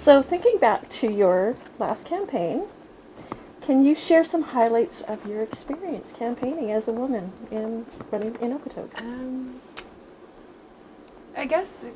So thinking back to your last campaign, can you share some highlights of your experience campaigning as a woman in running in Okotoks? I guess,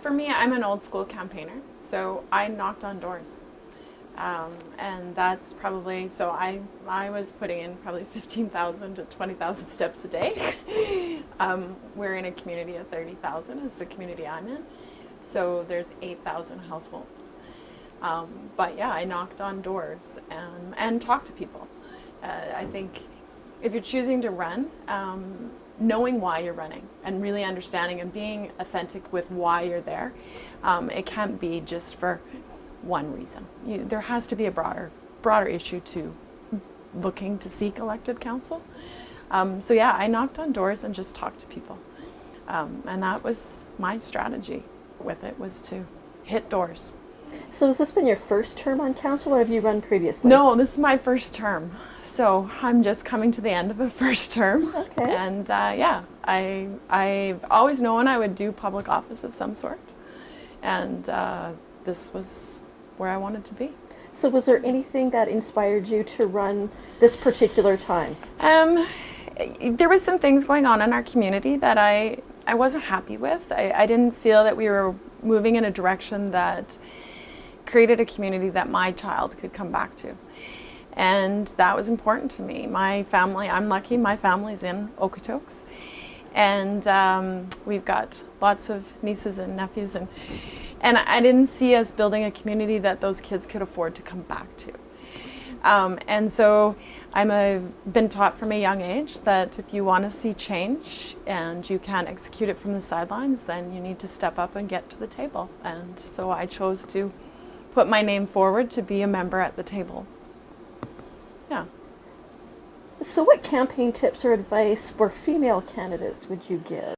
for me, I'm an old school campaigner, so I knocked on doors. And that's probably, so I was putting in probably 15,000 to 20,000 steps a day. We're in a community of 30,000 is the community I'm in. So there's 8,000 households. But yeah, I knocked on doors and talked to people. I think if you're choosing to run, knowing why you're running and really understanding and being authentic with why you're there, it can't be just for one reason. There has to be a broader issue to looking to seek elected council. So yeah, I knocked on doors and just talked to people. And that was my strategy with it, was to hit doors. So has this been your first term on council, or have you run previously? No, this is my first term. So I'm just coming to the end of a first term. Okay. And yeah, I've always known I would do public office of some sort. And this was where I wanted to be. So was there anything that inspired you to run this particular time? There was some things going on in our community that I wasn't happy with. I didn't feel that we were moving in a direction that created a community that my child could come back to. And that was important to me. My family, I'm lucky, my family's in Okotoks. And we've got lots of nieces and nephews. And I didn't see us building a community that those kids could afford to come back to. And so been taught from a young age that if you want to see change and you can't execute it from the sidelines, then you need to step up and get to the table. And so I chose to put my name forward to be a member at the table. Yeah. So what campaign tips or advice for female candidates would you give?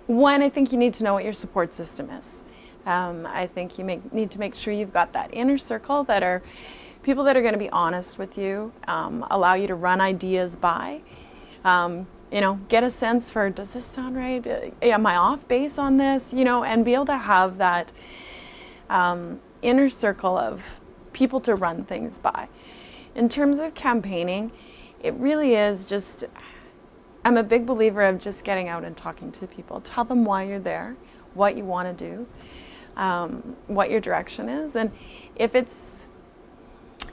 One, I think you need to know what your support system is. I think you need to make sure you've got that inner circle that are people that are going to be honest with you, allow you to run ideas by. Get a sense for, does this sound right? Am I off base on this? And be able to have that inner circle of people to run things by. In terms of campaigning, it really is just, I'm a big believer of just getting out and talking to people. Tell them why you're there, what you want to do, what your direction is. And if it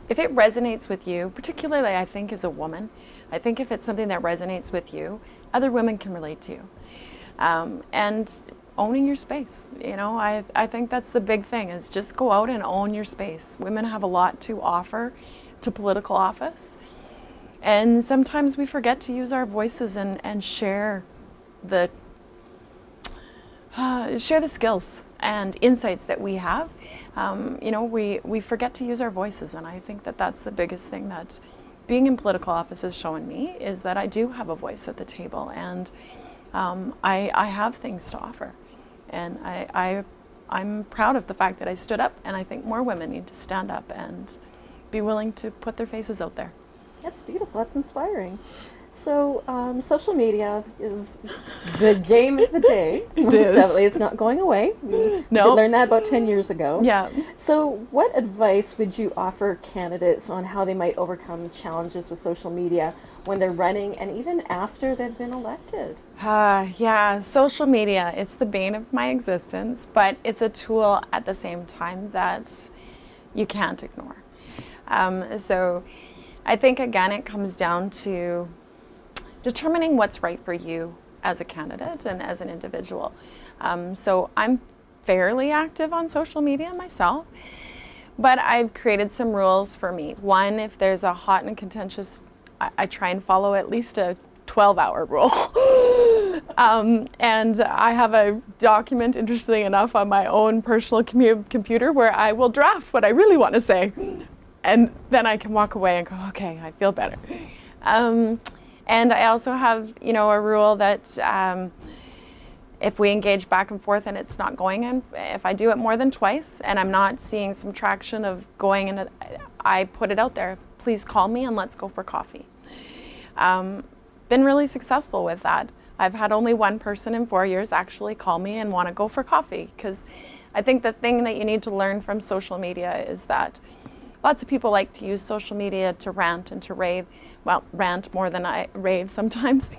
resonates with you, particularly I think as a woman, I think if it's something that resonates with you, other women can relate to you. And owning your space, I think that's the big thing, is just go out and own your space. Women have a lot to offer to political office. And sometimes we forget to use our voices and share the skills and insights that we have. We forget to use our voices, and I think that that's the biggest thing that being in political office has shown me, is that I do have a voice at the table, and I have things to offer. And I'm proud of the fact that I stood up, and I think more women need to stand up and be willing to put their faces out there. That's beautiful. That's inspiring. So social media is the game of the day. It is. Definitely, it's not going away. We learned that about 10 years ago. Yeah. So what advice would you offer candidates on how they might overcome challenges with social media when they're running and even after they've been elected? Yeah, social media, it's the bane of my existence, but it's a tool at the same time that you can't ignore. So I think, again, it comes down to determining what's right for you as a candidate and as an individual. So I'm fairly active on social media myself, but I've created some rules for me. One, if there's a hot and contentious, I try and follow at least a 12-hour rule. And I have a document, interestingly enough, on my own personal computer where I will draft what I really want to say. And then I can walk away and go, okay, I feel better. And I also have, a rule that if we engage back and forth and it's not going in, if I do it more than twice and I'm not seeing some traction of going in, I put it out there. Please call me and let's go for coffee. Been really successful with that. I've had only one person in 4 years actually call me and want to go for coffee, because I think the thing that you need to learn from social media is that lots of people like to use social media to rant and to rave. Well, rant more than I rave sometimes.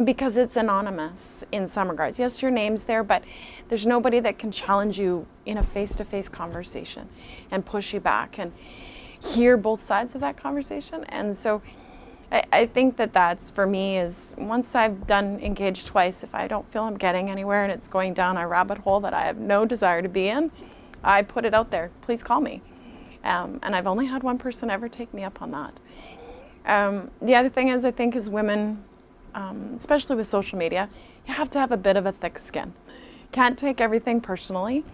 Because it's anonymous in some regards. Yes, your name's there, but there's nobody that can challenge you in a face-to-face conversation and push you back and hear both sides of that conversation. And so I think that that's, for me, is once I've done engage twice, if I don't feel I'm getting anywhere and it's going down a rabbit hole that I have no desire to be in, I put it out there. Please call me. And I've only had one person ever take me up on that. The other thing is, I think as women, especially with social media, you have to have a bit of a thick skin. Can't take everything personally.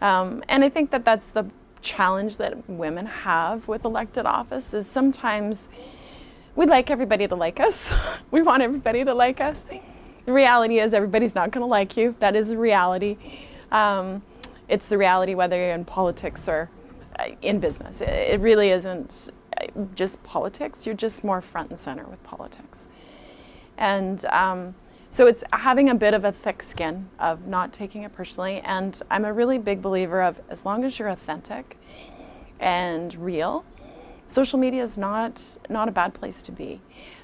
And I think that that's the challenge that women have with elected office, is sometimes we'd like everybody to like us. We want everybody to like us. The reality is everybody's not going to like you. That is the reality. It's the reality whether you're in politics or in business. It really isn't just politics. You're just more front and center with politics. And so it's having a bit of a thick skin of not taking it personally. And I'm a really big believer of, as long as you're authentic and real, social media is not a bad place to be.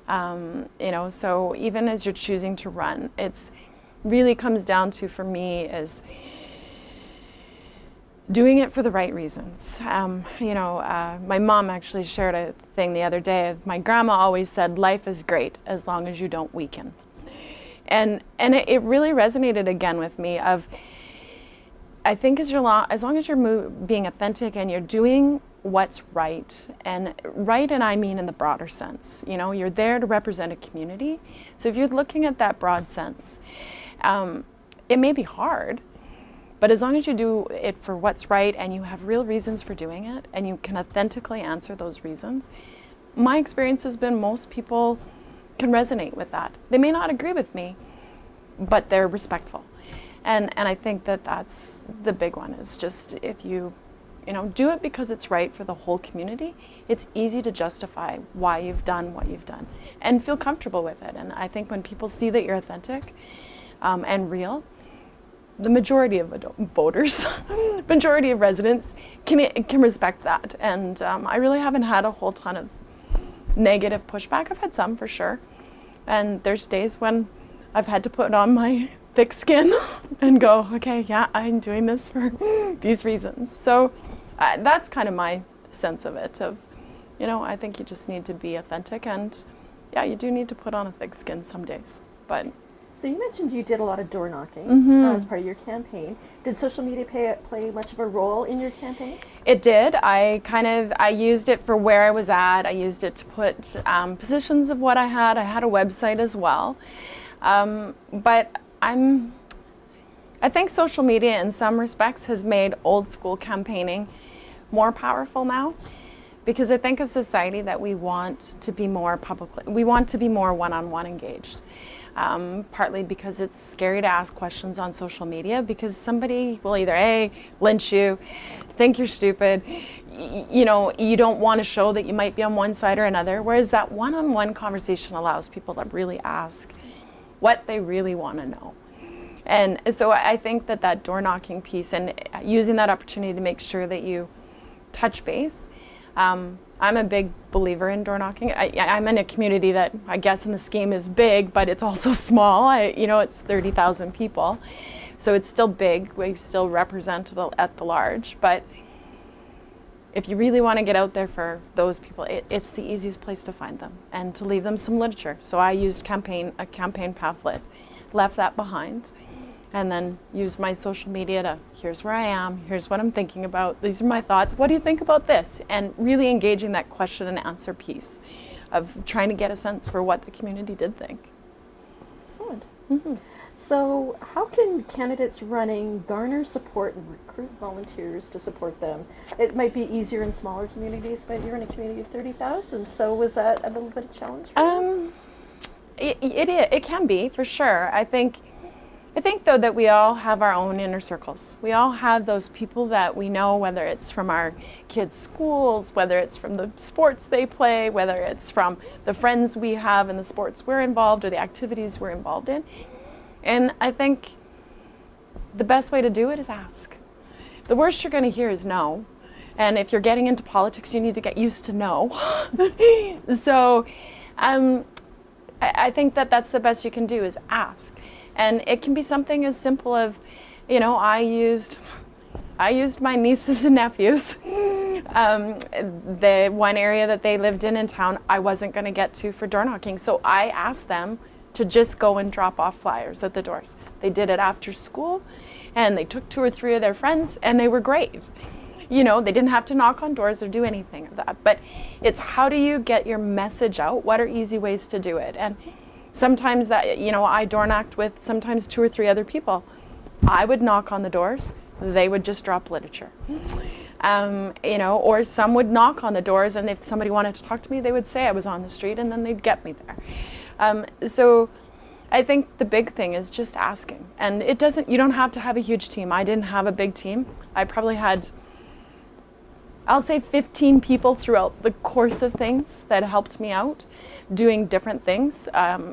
So even as you're choosing to run, it's really comes down to, for me, is doing it for the right reasons. My mom actually shared a thing the other day. My grandma always said, life is great as long as you don't weaken. And it really resonated again with me of, I think as long as you're being authentic and you're doing what's right, and I mean in the broader sense, you're there to represent a community. So if you're looking at that broad sense, it may be hard, but as long as you do it for what's right and you have real reasons for doing it and you can authentically answer those reasons, my experience has been most people can resonate with that. They may not agree with me, but they're respectful. And I think that that's the big one, is just if you do it because it's right for the whole community, it's easy to justify why you've done what you've done and feel comfortable with it. And I think when people see that you're authentic and real, the majority of voters, majority of residents can respect that. And I really haven't had a whole ton of negative pushback. I've had some, for sure. And there's days when I've had to put on my thick skin and go, okay, yeah, I'm doing this for these reasons. So that's kind of my sense of it, I think you just need to be authentic, and yeah, you do need to put on a thick skin some days. But so you mentioned you did a lot of door knocking as part of your campaign. Did social media play much of a role in your campaign? It did. I used it for where I was at. I used it to put positions of what I had. I had a website as well. But I think social media in some respects has made old school campaigning more powerful now, because I think as a society that we want to be more one-on-one engaged. Partly because it's scary to ask questions on social media, because somebody will either A, lynch you, think you're stupid, you don't want to show that you might be on one side or another, whereas that one-on-one conversation allows people to really ask what they really want to know. And so I think that door knocking piece and using that opportunity to make sure that you touch base. I'm a big believer in door knocking. I'm in a community that I guess in the scheme is big, but it's also small. It's 30,000 people. So it's still big. We still represent at the large. But if you really want to get out there for those people, it's the easiest place to find them and to leave them some literature. So I used a campaign pamphlet, left that behind, and then used my social media to, here's where I am, here's what I'm thinking about, these are my thoughts, what do you think about this? And really engaging that question and answer piece of trying to get a sense for what the community did think. Excellent. Mm-hmm. So how can candidates running garner support and recruit volunteers to support them? It might be easier in smaller communities, but you're in a community of 30,000, so was that a little bit of a challenge for you? It can be, for sure. I think though that we all have our own inner circles. We all have those people that we know, whether it's from our kids' schools, whether it's from the sports they play, whether it's from the friends we have in the sports we're involved or the activities we're involved in. And I think the best way to do it is ask. The worst you're going to hear is no. And if you're getting into politics, you need to get used to no. So I think that that's the best you can do is ask. And it can be something as simple as, you know, I used my nieces and nephews. The one area that they lived in town, I wasn't going to get to for door knocking. So I asked them to just go and drop off flyers at the doors. They did it after school, and they took 2 or 3 of their friends, and they were great. You know, they didn't have to knock on doors or do anything of that. But it's how do you get your message out? What are easy ways to do it? And sometimes that, you know, I door knocked with sometimes 2 or 3 other people. I would knock on the doors. They would just drop literature. You know, or some would knock on the doors, and if somebody wanted to talk to me, they would say I was on the street, and then they'd get me there. So I think the big thing is just asking. And you don't have to have a huge team. I didn't have a big team. I probably had, I'll say 15 people throughout the course of things that helped me out doing different things.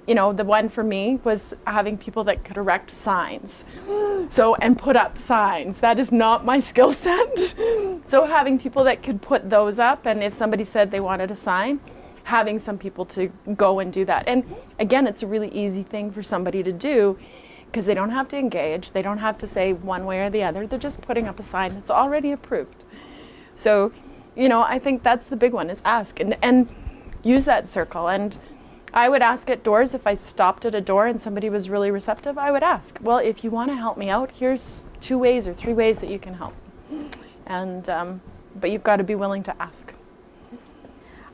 You know, the one for me was having people that could erect signs. And put up signs. That is not my skill set. So having people that could put those up, and if somebody said they wanted a sign, having some people to go and do that. And again, it's a really easy thing for somebody to do because they don't have to engage. They don't have to say one way or the other. They're just putting up a sign that's already approved. So, you know, I think that's the big one is ask and use that circle. And I would ask at doors if I stopped at a door and somebody was really receptive, I would ask, well, if you want to help me out, here's 2 ways or 3 ways that you can help. And, but you've got to be willing to ask.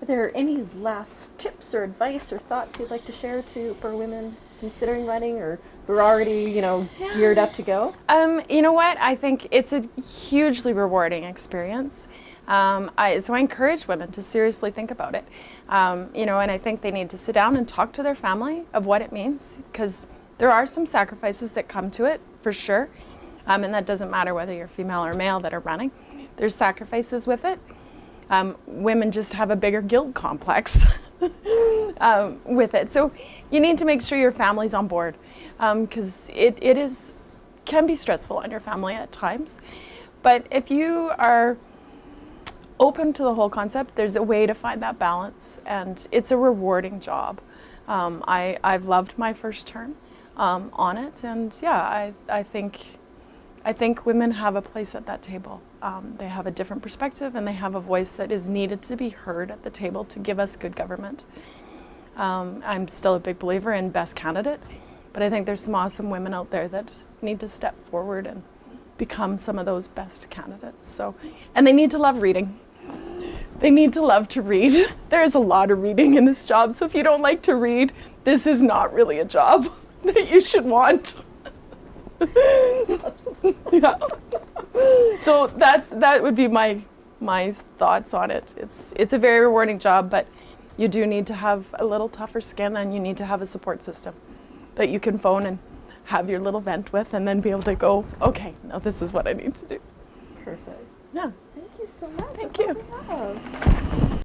Are there any last tips or advice or thoughts you'd like to share for women considering running or who are already, you know, geared up to go? You know what? I think it's a hugely rewarding experience. So I encourage women to seriously think about it. You know, and I think they need to sit down and talk to their family of what it means, because there are some sacrifices that come to it, for sure. And that doesn't matter whether you're female or male that are running. There's sacrifices with it. Women just have a bigger guilt complex with it. So you need to make sure your family's on board, because it can be stressful on your family at times. But if you are open to the whole concept, there's a way to find that balance, and it's a rewarding job. I've loved my first term on it, and yeah, I think women have a place at that table. They have a different perspective, and they have a voice that is needed to be heard at the table to give us good government. I'm still a big believer in best candidate, but I think there's some awesome women out there that need to step forward and become some of those best candidates. So, and they need to love reading. They need to love to read. There is a lot of reading in this job, so if you don't like to read, this is not really a job that you should want. Yeah. So that would be my thoughts on it. It's a very rewarding job, but you do need to have a little tougher skin, and you need to have a support system that you can phone and have your little vent with, and then be able to go, okay, now this is what I need to do. Perfect. Yeah. Thank you so much. Thank That's all you. we have.